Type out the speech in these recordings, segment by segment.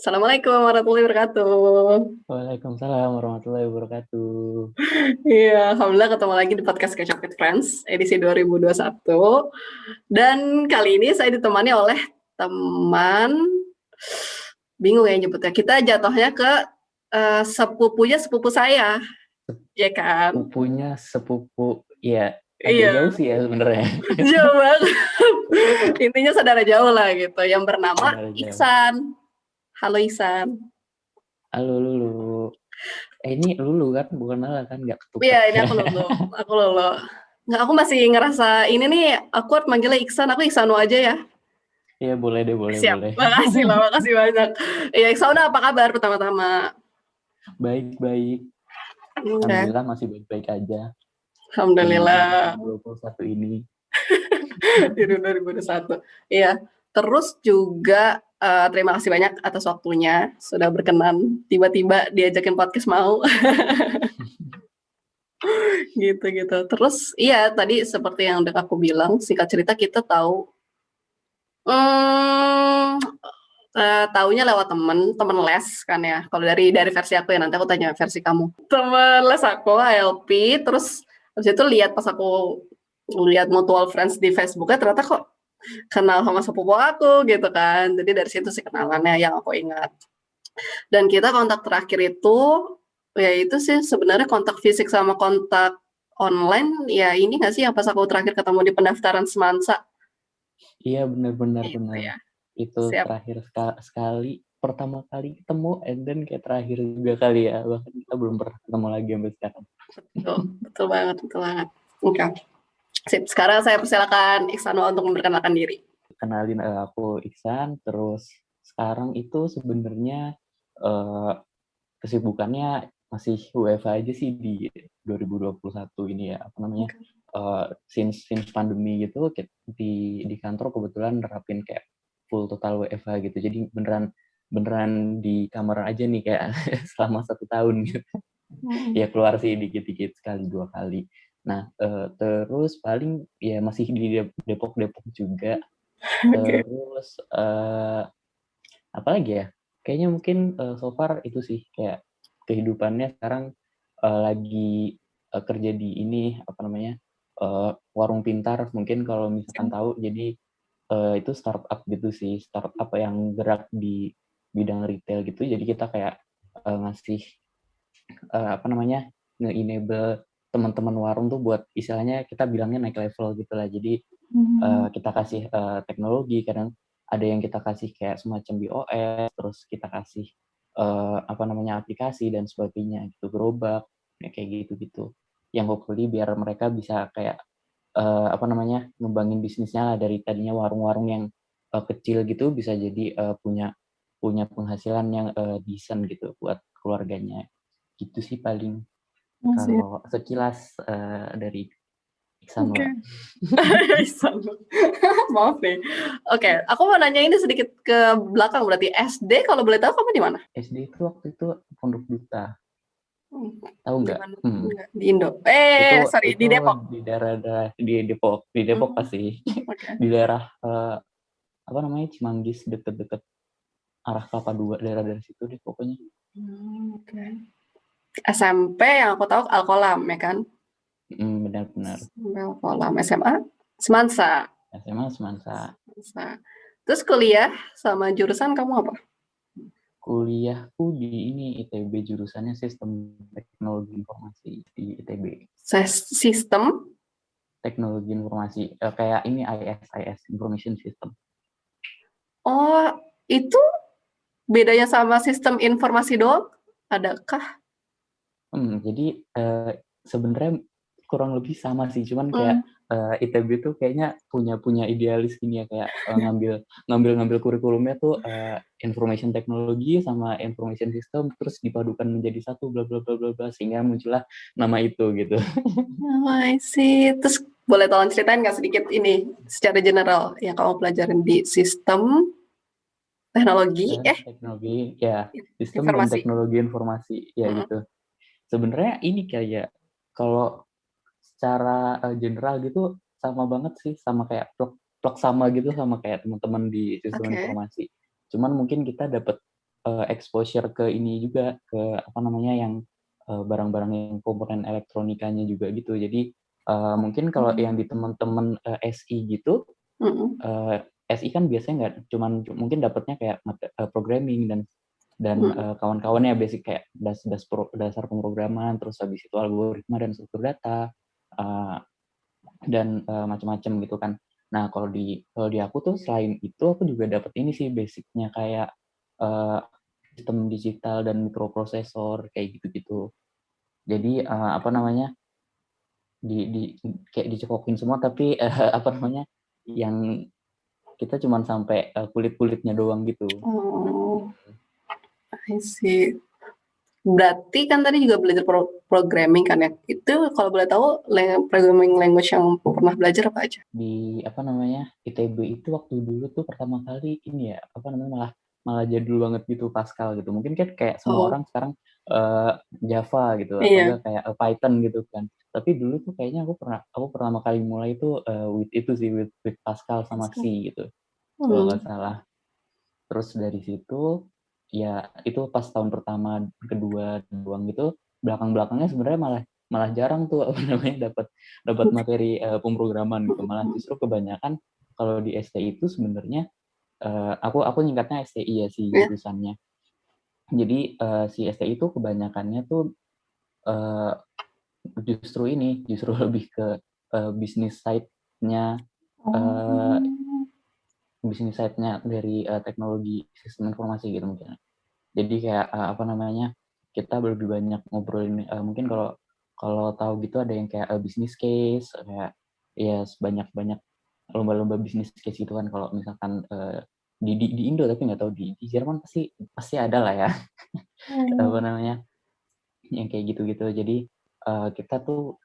Assalamualaikum warahmatullahi wabarakatuh. Waalaikumsalam warahmatullahi wabarakatuh. Iya, alhamdulillah ketemu lagi di podcast Catch Up with Friends edisi 2021. Dan kali ini saya ditemani oleh teman, bingung ya nyebutnya. Kita jatuhnya ke sepupunya sepupu saya, ya kan? Sepupunya sepupu, ya agak Iya, jauh sih ya sebenarnya. jauh banget. Intinya saudara jauh lah gitu, yang bernama Saudara jauh. Ihsan. Halo Ihsan. Halo Lulu. Ini Lulu kan, bukan Lala kan, nggak Iya, ketuker. ini aku Lolo. Nggak, aku masih ngerasa ini nih awkward manggilnya Iksan. Aku Iksanu aja ya. Ya boleh deh, boleh Siap, boleh. makasih loh, makasih banyak. Iya, Iksanu apa kabar pertama-tama? Baik-baik. Oke, Alhamdulillah masih baik-baik aja di alhamdulillah 2021 ini. di 2021. Iya, terus juga terima kasih banyak atas waktunya sudah berkenan tiba-tiba diajakin podcast mau gitu-gitu. Terus iya tadi seperti yang udah aku bilang, singkat cerita kita tahu Mmm, taunya lewat temen les kan ya, kalau dari versi aku ya, nanti aku tanya versi kamu. Temen les aku HLP, terus habis itu lihat pas aku lihat mutual friends di Facebook-nya ternyata kok kenal sama sepupu aku gitu kan. Jadi dari situ sih kenalannya yang aku ingat. Dan kita kontak terakhir itu, ya itu sih sebenarnya kontak fisik sama kontak online, ya ini nggak sih yang pas aku terakhir ketemu di pendaftaran Semansa? Iya benar-benar Itu benar. ya, Itu siap. terakhir sekali, pertama kali ketemu, and then kayak terakhir juga kali ya. Bahkan kita belum pernah ketemu lagi sampai sekarang. Betul, betul banget, betul banget. Oke, sip. Sekarang saya persilakan Iksanul untuk memperkenalkan diri. Kenalin, aku Iksan, terus sekarang itu sebenarnya kesibukannya masih WFH aja sih di 2021 ini ya, apa namanya, Oke. since pandemi gitu di kantor kebetulan nerapin kayak full total WFH gitu. Jadi beneran beneran di kamar aja nih kayak selama 1 tahun gitu. Ya Mhm. keluar sih dikit-dikit sekali 2 kali. Nah, terus paling ya masih di Depok juga. Oke. Terus apalagi ya? Kayaknya mungkin so far itu sih kayak kehidupannya sekarang lagi kerja di ini apa namanya warung pintar mungkin kalau misalkan tahu. Jadi itu startup gitu sih, startup yang gerak di bidang retail gitu. Jadi kita kayak ngasih apa namanya nge-enable teman-teman warung tuh buat istilahnya kita bilangnya naik level gitulah. Jadi Mhm. kita kasih teknologi, kadang ada yang kita kasih kayak semacam BOS, terus kita kasih apa namanya aplikasi dan sebagainya gitu, gerobak, ya kayak gitu-gitu. Yang hopefully biar mereka bisa kayak apa namanya ngembangin bisnisnya lah dari tadinya warung-warung yang kecil gitu bisa jadi punya punya penghasilan yang decent gitu buat keluarganya. Gitu sih paling Oh, siap. kalau sekilas dari Oke. Iksanula. Iksanul. Maaf nih. Oke, aku mau nanya ini sedikit ke belakang berarti SD kalau boleh tahu kamu di mana? SD itu waktu itu Pondok Duta, Hmm, tahu di nggak? mana? Enggak, di Indo. Itu Sorry, itu di Depok. di daerah di Depok Mhm. pasti Oke. di daerah apa namanya Cimanggis deket-deket arah Kelapa Dua daerah dari situ deh pokoknya. Oke. SMP yang aku tahu Alkolam ya kan? Benar-benar. Alkolam. SMA Semansa. SMA Semansa. Semansa. Terus kuliah sama jurusan kamu apa? Kuliahku di ini ITB jurusannya Sistem Teknologi Informasi di ITB. Sistem. Teknologi Informasi kayak ini IS Information System. Oh, itu bedanya sama sistem informasi doang? Adakah? Jadi sebenarnya kurang lebih sama sih, cuman kayak Hmm. ITB tuh kayaknya punya punya idealis gini ya kayak ngambil ngambil ngambil kurikulumnya tuh information technology sama information system terus dipadukan menjadi satu bla bla bla bla bla sehingga muncullah nama itu gitu. Oh, I see. Terus boleh tolong ceritain nggak sedikit ini secara general yang kamu pelajarin di sistem teknologi Teknologi ya sistem dan informasi. teknologi informasi ya Hmm. gitu. Sebenarnya ini kayak kalau secara general gitu sama banget sih sama kayak plek plek sama gitu sama kayak teman-teman di sistem Oke. informasi. Cuman mungkin kita dapat exposure ke ini juga, ke apa namanya, yang, barang-barang yang komponen elektronikanya juga gitu. Jadi, mungkin kalau yang di teman-teman, SI gitu, Mhm, SI kan biasanya nggak cuman mungkin dapatnya kayak programming mhm, kawan-kawannya basic kayak dasar pemrograman, terus habis itu algoritma dan struktur data, eee, macam-macam gitu kan. Nah, kalau di aku tuh selain itu aku juga dapat ini sih basic-nya kayak, eee, sistem digital dan mikroprosesor kayak gitu-gitu. Jadi, apa namanya, di kayak dicekokin semua tapi, apa namanya, yang kita cuman sampai, kulit-kulitnya doang gitu. oh, I see. Berarti kan tadi juga belajar programming kan ya? Itu kalau boleh tahu programming language yang pernah belajar apa aja? Di apa namanya, ITB itu waktu dulu tuh pertama kali ini ya, apa namanya, malah malah jadul banget gitu Pascal gitu. Mungkin kan kayak semua Oh, orang sekarang, Java gitu atau iya. enggak kayak, Python gitu kan. Tapi dulu tuh kayaknya aku pertama kali mulai itu, with itu sih, with Pascal sama Pascal. C gitu, kalau nggak Hmm. salah. Terus dari situ, ya itu pas tahun pertama, kedua doang gitu, belakang-belakangnya sebenarnya malah malah jarang tuh, apa namanya, dapat dapat materi, pemrograman gitu. Malah justru kebanyakan kalau di STI itu sebenarnya, aku nyingkatnya STI ya si Ya. jurusannya. Jadi, si STI itu kebanyakannya tuh, eee, justru lebih ke, bisnis side-nya, eee, Oh, bisnis side-nya dari, teknologi sistem informasi gitu mungkin. Jadi kayak, apa namanya, kita lebih banyak ngobrolin, mungkin kalau kalau tahu gitu ada yang kayak, bisnis case, kayak ya sebanyak-banyak lomba-lomba bisnis case gitu kan kalau misalkan, di Indo tapi nggak tahu di Jerman pasti pasti ada lah ya, apa oh. namanya, yang kayak gitu-gitu. Jadi, kita tuh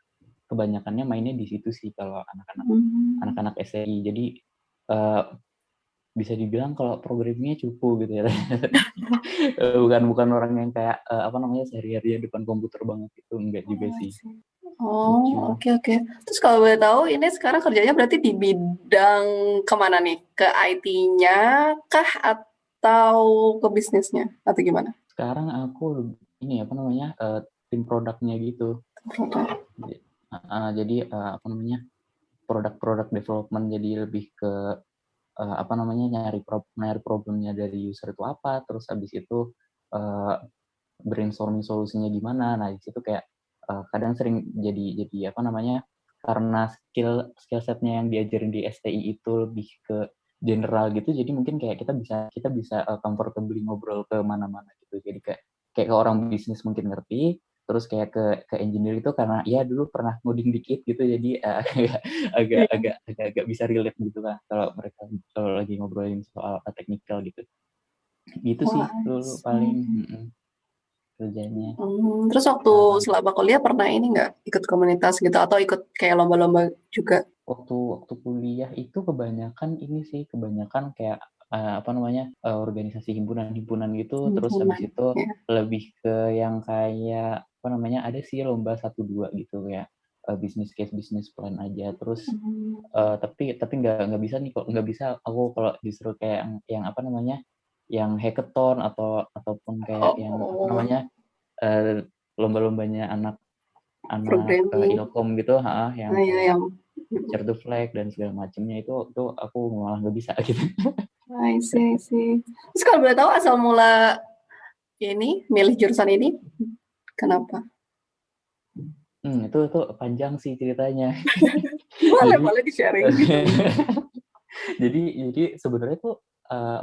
kebanyakannya mainnya di situ sih kalau Hmm. anak-anak STI. Jadi, eee, bisa dibilang kalau programming-nya cupu gitu ya. Bukan bukan orang yang kayak, apa namanya, sehari-harinya depan komputer banget itu, enggak juga Oh, I sih, see. Oh, gitu. oke oke. Terus kalau boleh tahu ini sekarang kerjanya berarti di bidang kemana nih? Ke IT-nya kah atau ke bisnisnya atau gimana? Sekarang aku ini, apa namanya, tim produknya gitu. Produk. Jadi, apa namanya, produk development, jadi lebih ke, apa namanya, nyari problemnya dari user itu apa, terus habis itu, eee, brainstorming solusinya gimana. Nah, di situ kayak, kadang sering jadi apa namanya, karena skill setnya yang diajarin di STI itu lebih ke general gitu, jadi mungkin kayak kita bisa, comfortably ngobrol ke mana-mana gitu. Jadi kayak kayak ke orang bisnis mungkin ngerti, terus kayak ke engineer itu karena ya dulu pernah ngoding dikit gitu, jadi, agak Iya. agak agak bisa relate gitu lah kalau mereka kalau lagi ngobrolin soal, teknikal gitu. Gitu sih Wah, I dulu paling, see. kerjanya. Terus waktu Sekarang. selama kuliah pernah ini nggak ikut komunitas gitu atau ikut kayak lomba-lomba juga? Waktu kuliah itu kebanyakan kayak, apa namanya, organisasi himpunan-himpunan gitu, terus habis Himpunan, itu ya. lebih ke yang kayak, apa namanya, ada sih lomba satu 2 gitu kayak, business case, business plan aja. Terus, Mmm. tapi nggak bisa nih kok, nggak bisa aku kalau disuruh kayak yang apa namanya, yang hackathon ataupun kayak yang apa Oh, namanya, eee, lomba-lombanya anak anak, programming. Ilkom gitu heeh, yang Ah, iya kayak yang Capture the Flag dan segala macamnya itu aku malah nggak bisa gitu. I see I see. Terus kalau boleh tahu asal mula ini, milih jurusan ini kenapa? Itu panjang sih ceritanya. Boleh Jadi, boleh di-sharing. jadi sebenarnya tuh,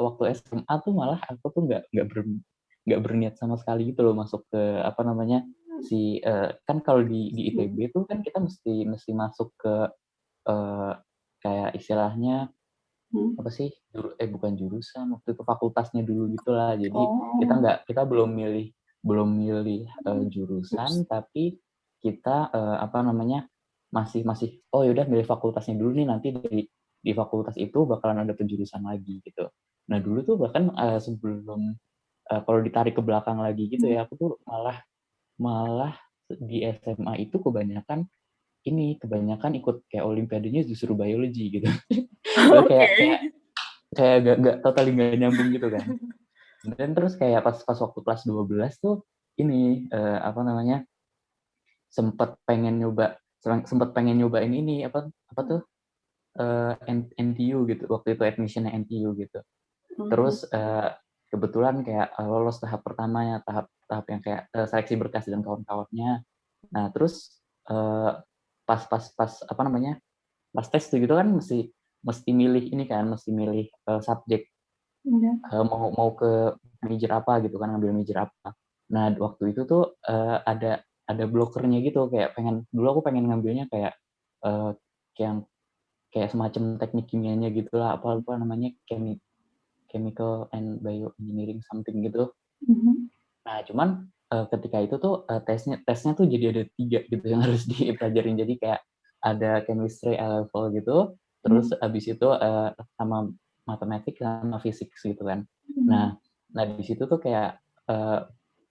waktu SMA tuh malah aku tuh nggak berniat sama sekali gitu loh masuk ke apa namanya, kan kalau di ITB tuh kan kita mesti masuk ke, eee, kayak istilahnya Mhm. apa sih, bukan jurusan, waktu itu fakultasnya dulu gitulah. Jadi Oh, kita belum milih, jurusan, tapi kita, apa namanya, masih masih, "Oh ya udah milih fakultasnya dulu nih, nanti di fakultas itu bakalan ada penjurusan lagi," gitu. Nah dulu tuh bahkan, sebelum, kalau ditarik ke belakang lagi gitu mhm. ya, aku tuh malah malah di SMA itu kebanyakan ikut kayak olimpiadanya justru biologi gitu. Itu kayak Oke. kayak kayak nggak totally nggak nyambung gitu kan. Dan terus kayak pas waktu kelas 12 tuh ini, apa namanya, sempet pengen nyobain ini, apa tuh, NTU gitu, waktu itu admission-nya NTU gitu. Mhm. Terus, kebetulan kayak, lolos tahap pertamanya, tahap tahap yang kayak, seleksi berkas dan kawan-kawannya. Nah terus, pas apa namanya, pas tes gitu kan mesti mesti milih ini kan, mesti milih, subjek, Iya. mau ke major apa gitu kan, ngambil major apa. Nah waktu itu tuh, ada blokernya gitu, kayak dulu aku pengen ngambilnya kayak, yang kayak semacam teknik kimianya gitulah, apa namanya, chemical and bioengineering something gitu. Mhm. Nah, cuman, ketika itu tuh, tesnya tuh jadi ada 3 gitu yang harus dipelajarin. Jadi kayak ada chemistry A level gitu, terus Mhm. habis itu, sama matematik sama fisik gitu kan. Mhm. Nah nah di situ tuh kayak, eee,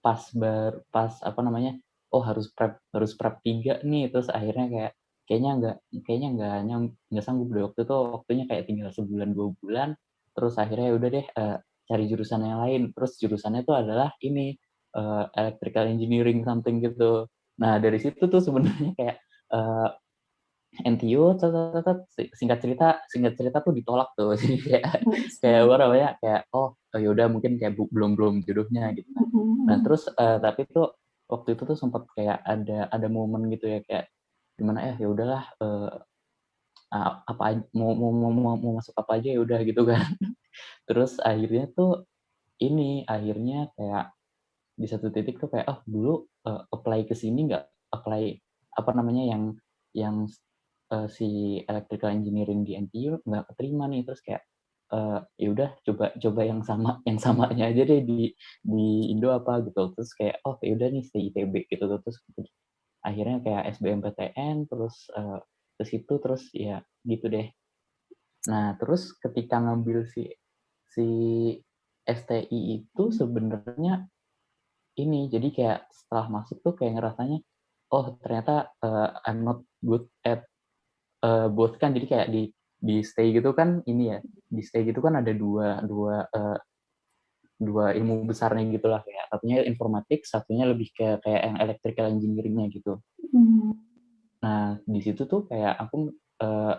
pas apa namanya, oh harus prep 3 nih, terus akhirnya kayaknya nggak sanggup deh, waktu itu waktunya kayak tinggal sebulan, 2 bulan, terus akhirnya ya udah deh, cari jurusan yang lain. Terus jurusannya itu adalah ini, electrical engineering something gitu. Nah dari situ tuh sebenarnya kayak, eee, NTU singkat cerita tuh ditolak tuh. Jadi kayak I kayak see. apa namanya, kayak, oh, ya udah mungkin kayak belum jodohnya gitu kan. Mhm. Nah Mhm. terus, tapi tuh waktu itu tuh sempet kayak ada momen gitu ya, kayak gimana ya udahlah, apa mau masuk apa aja ya udah gitu kan. Terus akhirnya tuh akhirnya kayak di satu titik tuh kayak, "Oh dulu, apply ke sini nggak apply apa namanya, yang, si electrical engineering di NTU nggak keterima nih." Terus kayak, ya udah coba yang samanya aja deh di Indo apa gitu. Terus kayak, "Oh ya udah nih stay ITB," gitu tuh. Terus akhirnya kayak SBMPTN, terus, ke situ, terus ya gitu deh. Nah terus ketika ngambil si STI itu sebenarnya jadi kayak setelah masuk tuh kayak ngerasanya, oh ternyata, I'm not good at, both kan, jadi kayak di stay gitu kan ini ya, di stay gitu kan ada dua dua, 2 ilmu besarnya gitulah, kayak satunya informatik, satunya lebih kayak yang electrical engineering-nya gitu. Mmm. Nah di situ tuh kayak aku, eee,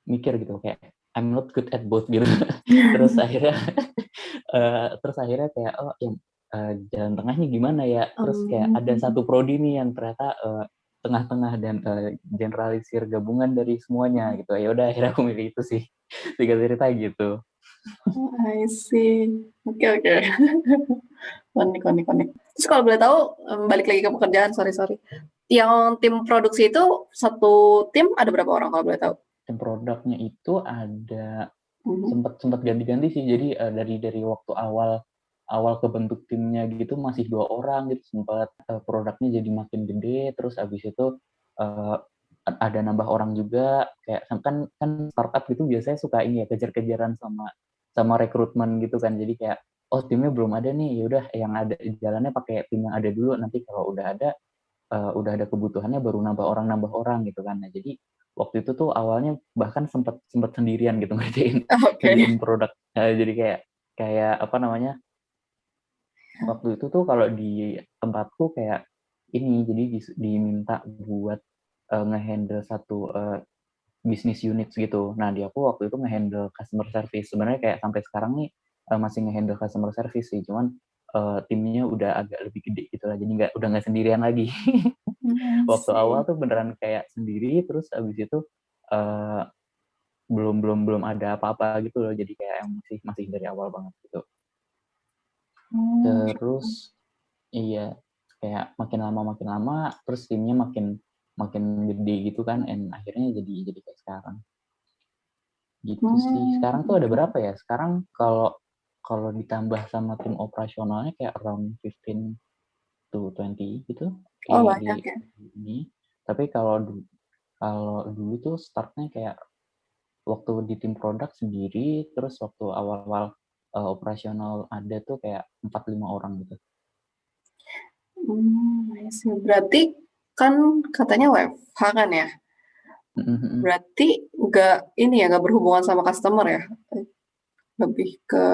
mikir gitu kayak, I'm not good at both gitu. Terus akhirnya kayak, oh yang, jalan tengahnya gimana ya? Terus kayak ada Mmm. satu prodi nih yang ternyata, tengah-tengah dan, generalisir gabungan dari semuanya gitu. Ya udah akhirnya aku milih itu sih, singkat cerita gitu. Oh, I see. Oke, oke. Unik, unik, unik. Terus kalau boleh tahu, balik lagi ke pekerjaan, sorry, sorry. Yang tim produksi itu satu tim ada berapa orang kalau boleh tahu? Dan produknya itu ada Mhm. sempet sempet ganti-ganti sih. Jadi, dari waktu awal awal kebentuk timnya gitu masih 2 orang gitu, sempet, produknya jadi makin gede, terus abis itu, eee, ada nambah orang juga, kayak kan startup gitu biasanya suka ini ya, kejar-kejaran sama sama rekrutmen gitu kan. Jadi kayak, "Oh timnya belum ada nih, ya udah yang ada jalannya pakai tim yang ada dulu, nanti kalau udah ada kebutuhannya baru nambah orang gitu kan." Nah jadi, waktu itu tuh awalnya bahkan sempet sempet sendirian gitu ngerjain Oke. ngerjain produk. Jadi kayak kayak apa namanya, waktu itu tuh kalau di tempatku kayak ini, jadi diminta buat, nge-handle satu, bisnis unit gitu. Nah, di aku waktu itu nge-handle customer service. Sebenarnya kayak sampai sekarang nih, masih nge-handle customer service sih, cuman, timnya udah agak lebih gede gitu lah, jadi udah nggak sendirian lagi. I Waktu awal see. tuh beneran kayak sendiri, terus abis itu, eee, belum ada apa-apa gitu loh, jadi kayak yang masih masih dari awal banget gitu. Oh, gitu. Terus iya, kayak makin lama, terus timnya makin makin gede gitu kan, akhirnya jadi kayak sekarang, gitu sih. Sekarang tuh ada Oke. berapa ya? Sekarang kalau kalau ditambah sama tim operasionalnya kayak around 15 to 20 gitu, Oh, kayak banyak ya? di ini. Tapi kalau dulu tuh start-nya kayak waktu di tim produk sendiri, terus waktu awal-awal, operasional ada tuh kayak 4, 5 orang gitu. I see. Berarti kan katanya WFH kan ya? Mhm mhm. Berarti nggak ini ya, nggak berhubungan sama customer ya? Lebih ke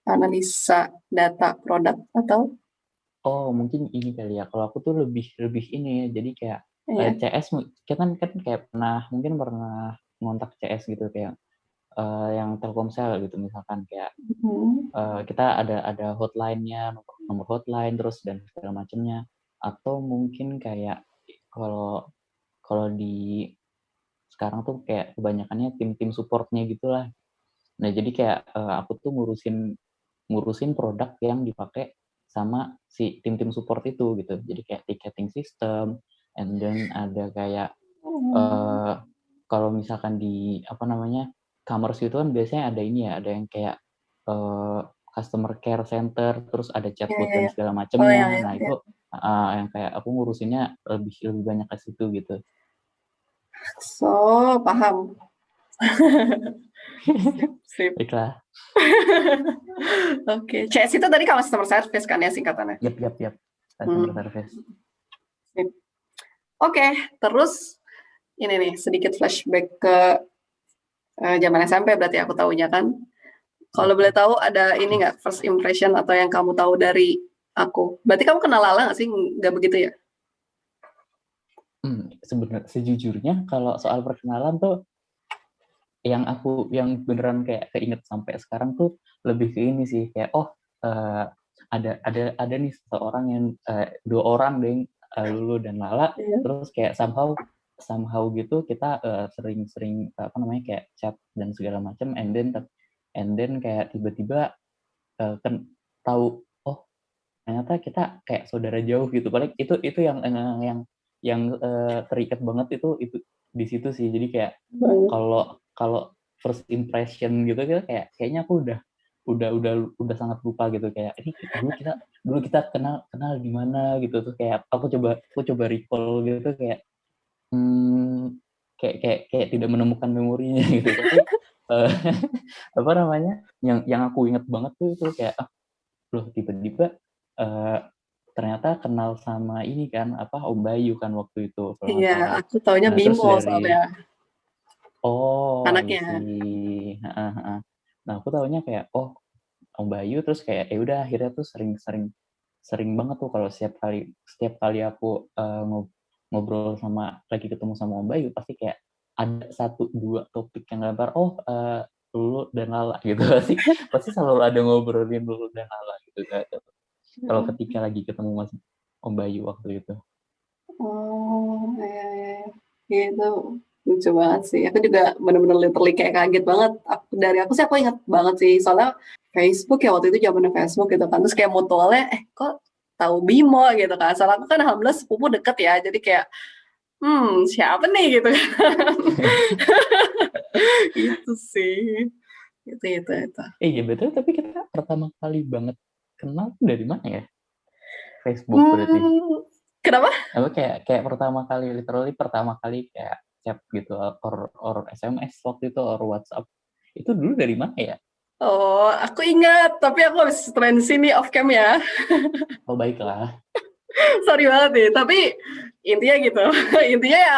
analisa data produk atau? Oh, mungkin ini kali ya, kalau aku tuh lebih lebih ini ya, jadi kayak, Iya. CS kita kan kayak mungkin pernah ngontak CS gitu, kayak, yang Telkomsel gitu misalkan kayak, Mhm. kita ada hotline-nya, nomor hotline, terus dan segala macamnya. Atau mungkin kayak kalau kalau di sekarang tuh kayak kebanyakannya tim-tim support-nya gitulah. Nah, jadi kayak, aku tuh ngurusin ngurusin produk yang dipakai sama si tim-tim support itu gitu. Jadi kayak ticketing system, and then ada kayak, Oh, eee, kalau misalkan di apa namanya, commerce itu kan biasanya ada ini ya, ada yang kayak, eee, customer care center, terus ada iya chatbot iya dan iya. segala Oh, iya macamnya. iya Nah iya. itu heeh, yang kayak aku ngurusinnya lebih lebih banyak ke situ gitu. So, paham. Sip sip. Baiklah. Oke, CS itu tadi customer service kan ya singkatannya? Yap yap yap, customer Hmm, service. sip. Oke, terus ini nih sedikit flashback ke zaman SMP berarti aku tahunya kan. Kalau boleh Oke. tahu ada ini nggak first impression atau yang kamu tahu dari aku? Berarti kamu kenal Lala nggak sih? Nggak begitu ya? Sejujurnya kalau soal perkenalan tuh yang beneran kayak keinget sampai sekarang tuh lebih ke ini sih, kayak, oh, eee, ada nih seseorang yang, 2 orang deh, Lulu dan Lala, Iya. terus kayak somehow somehow gitu kita, sering-sering, apa namanya, kayak chat dan segala macam, and then kayak tiba-tiba, kan tahu, oh, ternyata kita kayak saudara jauh gitu. Paling itu yang terikat banget itu di situ sih. Jadi kayak Banget. kalau kalau first impression gitu gitu kayaknya aku udah sangat lupa gitu, kayak ini dulu kita kenal kenal di mana gitu, tuh kayak aku coba recall gitu kayak, kayak tidak menemukan memorinya gitu. Tapi, eee, apa namanya, yang aku inget banget tuh itu kayak, loh tiba-tiba, eee, ternyata kenal sama ini kan, apa, Om Bayu kan waktu itu kalau nggak Iya, salah. aku taunya Nah terus Bimo dari soalnya oh I anaknya. see, heeh heeh. Nah aku taunya kayak, oh Om Bayu, terus kayak ya udah akhirnya tuh sering sering sering banget tuh kalau setiap kali aku, ngobrol sama lagi ketemu sama Om Bayu, pasti kayak ada satu 2 topik yang lempar, "Oh, Lulu dan Lala," gitu. Pasti pasti selalu ada ngobrolin Lulu dan Lala gitu kan. Kalau Mhm. ketika lagi ketemu Mas Om Bayu waktu itu. Oh, iya iya iya. Iya, itu lucu banget sih. Aku juga bener-bener literally kayak kaget banget. Dari aku sih aku inget banget sih. Soalnya Facebook ya waktu itu zamannya Facebook gitu kan. Terus kayak mutualnya, kok tahu Bimo gitu kan. Soalnya aku kan alhamdulillah sepupu deket ya. Jadi kayak, siapa nih gitu kan. Itu sih. Itu. Iya betul, tapi kita pertama kali banget kenal tuh dari mana ya? Facebook berarti? Hmm, kenapa? Apa kayak kayak pertama kali, literally pertama kali kayak chat gitu, or SMS waktu itu, or WhatsApp, itu dulu dari mana ya? Oh, aku ingat. Tapi aku habis transi nih off cam ya. Oh baiklah. Sorry banget nih, tapi intinya gitu. Intinya ya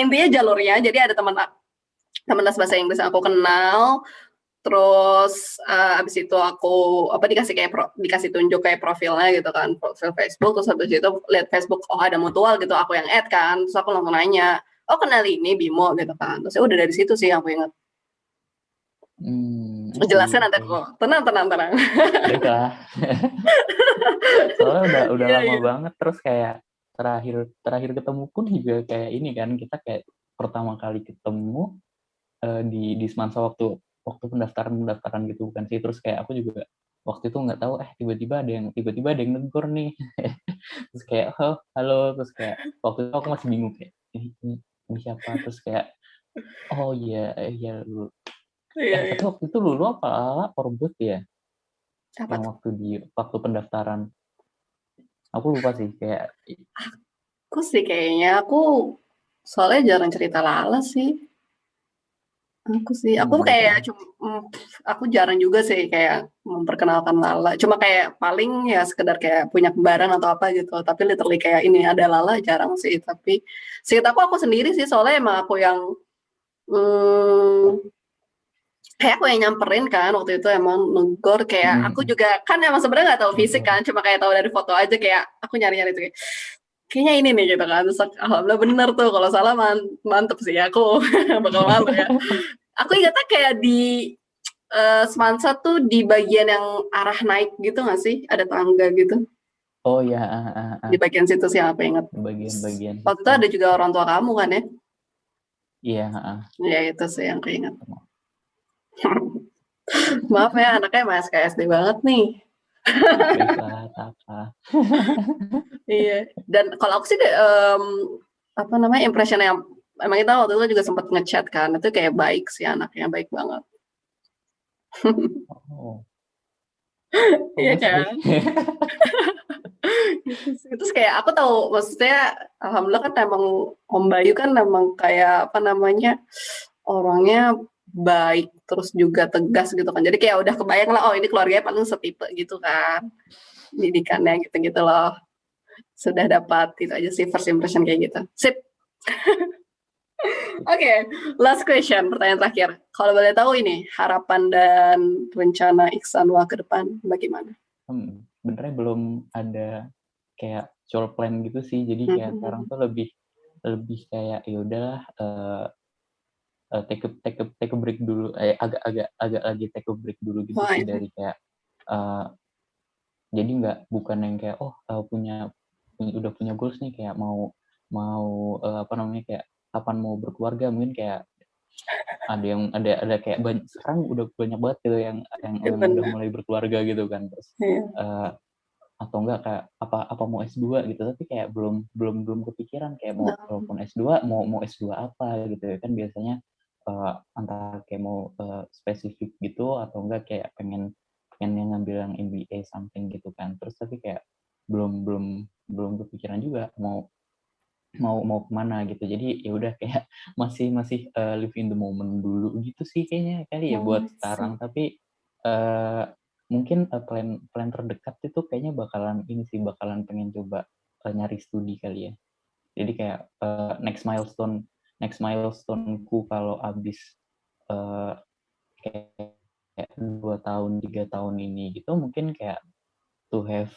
intinya jalurnya jadi ada teman les bahasa Inggris yang aku kenal, terus abis itu aku dikasih tunjuk kayak profilnya gitu kan, profil Facebook, terus habis itu lihat Facebook, oh ada mutual gitu, aku yang add kan, terus aku langsung nanya, oh kenal ini Bimo gitu kan, terus ya udah dari situ sih yang aku ingat. I see, Jelasnya nanti oke. aku tenang. Baiklah. Soalnya udah Iya lama iya. banget, terus kayak terakhir terakhir ketemu pun juga kayak ini kan, kita kayak pertama kali ketemu, di Semansa waktu waktu pendaftaran gitu bukan sih, terus kayak aku juga waktu itu nggak tahu, tiba-tiba ada yang negur nih. Terus kayak, "Oh, halo," terus kayak waktu itu aku masih bingung kayak, "Ini siapa?" Terus kayak, "Oh iya, iya Lulu." Iya Tapi iya. waktu itu Lulu apa Lala Orbit ya? Apa Yang tuh? waktu pendaftaran. Aku lupa sih kayak Aku sih kayaknya aku soalnya jarang cerita Lala sih. Aku kayak baiklah. aku jarang juga sih kayak memperkenalkan Lala. Cuma kayak paling ya sekedar kayak punya kembaran atau apa gitu. Tapi literally kayak ini ada Lala jarang sih. Tapi seingat aku sendiri sih soalnya emang aku yang mm, kayak aku yang nyamperin kan waktu itu, emang negor kayak aku Mhm. juga kan emang sebenarnya nggak tahu fisik Betul. kan, cuma kayak tahu dari foto aja, kayak aku nyari-nyari tuh kayak, kayaknya ini nih gitu kan, terus alhamdulillah bener tuh, kalau salah mantep sih aku bakal malu ya. Aku ingatnya kayak di Semansa tuh di bagian yang arah naik gitu nggak sih, ada tangga gitu Oh ya, di bagian situ sih yang aku ingat. bagian-bagian Waktu itu situ. ada juga orang tua kamu kan ya? Iya, Ya itu sih yang aku ingat. Maaf ya, anaknya masih kayak SD banget nih. Baiklah, tak apa. Iya. Dan kalau aku sih apa namanya, impression yang emang kita waktu itu juga sempat ngechat kan, itu kayak baik sih, anaknya baik banget. Oh, Iya bagus sih. kan? Gitu sih. Terus kayak aku tahu, maksudnya alhamdulillah kan emang Om Bayu kan emang kayak apa namanya, orangnya baik terus juga tegas gitu kan. Jadi kayak udah kebayang lah, oh ini keluarganya paling setipe gitu kan. Didikannya gitu-gitu loh. Sudah dapat itu aja sih first impression kayak gitu. Sip. Oke, last question, pertanyaan terakhir. Kalau boleh tahu ini, harapan dan rencana Iksanwa ke depan bagaimana? Sebenarnya belum ada kayak sure plan gitu sih. Jadi kayak sekarang Mhm. tuh lebih lebih kayak ya udahlah, take a break dulu, agak lagi take a break dulu gitu Wah sih itu. dari kayak, eee, jadi bukan yang kayak, oh, udah punya goals nih kayak mau mau, apa namanya, kayak kapan mau berkeluarga, mungkin kayak ada kayak sekarang udah banyak banget gitu yang udah Bener. mulai berkeluarga gitu kan, terus, Iya. eee, atau enggak kayak apa mau S2 gitu, tapi kayak belum kepikiran kayak mau Nah, walaupun S2 mau S2 apa gitu ya, kan biasanya, antara kayak mau, spesifik gitu atau enggak kayak pengen pengen yang ngambil yang MBA something gitu kan. Terus tapi kayak belum belum belum kepikiran juga mau mau mau kemana gitu. Jadi ya udah kayak masih masih, live in the moment dulu gitu sih kayaknya kali ya buat oh, sekarang. Tapi, eee, mungkin, plan plan terdekat itu kayaknya bakalan ini sih, bakalan pengen coba, nyari studi kali ya. Jadi kayak, next milestone-ku kalau abis, eee, kayak 2 tahun, 3 tahun ini gitu mungkin kayak to have,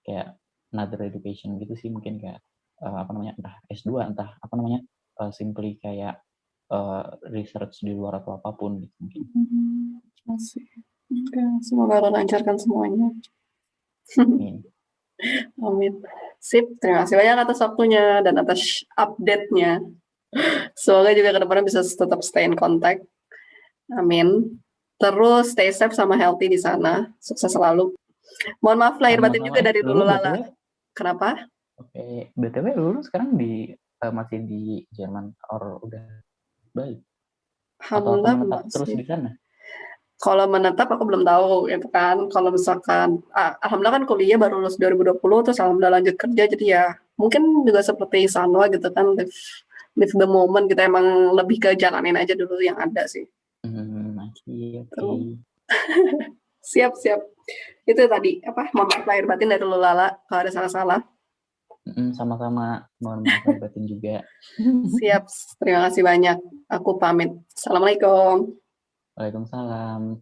kayak another education gitu sih, mungkin kayak, apa namanya, entah S2, entah apa namanya, simply kayak, research di luar atau apapun gitu mungkin. masih. Oke, semoga Allah lancarkan semuanya. Amin. Amin. Sip, terima kasih banyak atas waktunya dan atas update-nya. Semoga juga ke depannya bisa tetap stay in contact. Amin. Terus stay safe sama healthy di sana. Sukses selalu. Mohon maaf lahir batin Sama-sama. juga dari Lulu Lulu Lala. BTW, Kenapa? oke, BTW Lulu sekarang masih di Jerman or udah balik? Atau Alhamdulillah menetap terus masih. di sana? Kalau menetap aku belum tahu gitu kan. Kalau misalkan alhamdulillah kan kuliah baru lulus 2020, terus alhamdulillah lanjut kerja, jadi ya mungkin juga seperti Sanwa gitu kan, live the moment gitu, emang lebih ke jalanin aja dulu yang ada sih. I see, oke. Tuh. Siap, siap. Itu tadi apa? Mohon maaf lahir batin dari Lulu Lala kalau ada salah-salah. Sama-sama, mohon maaf lahir batin juga. Siap. Terima kasih banyak. Aku pamit. Assalamualaikum. Waalaikumsalam.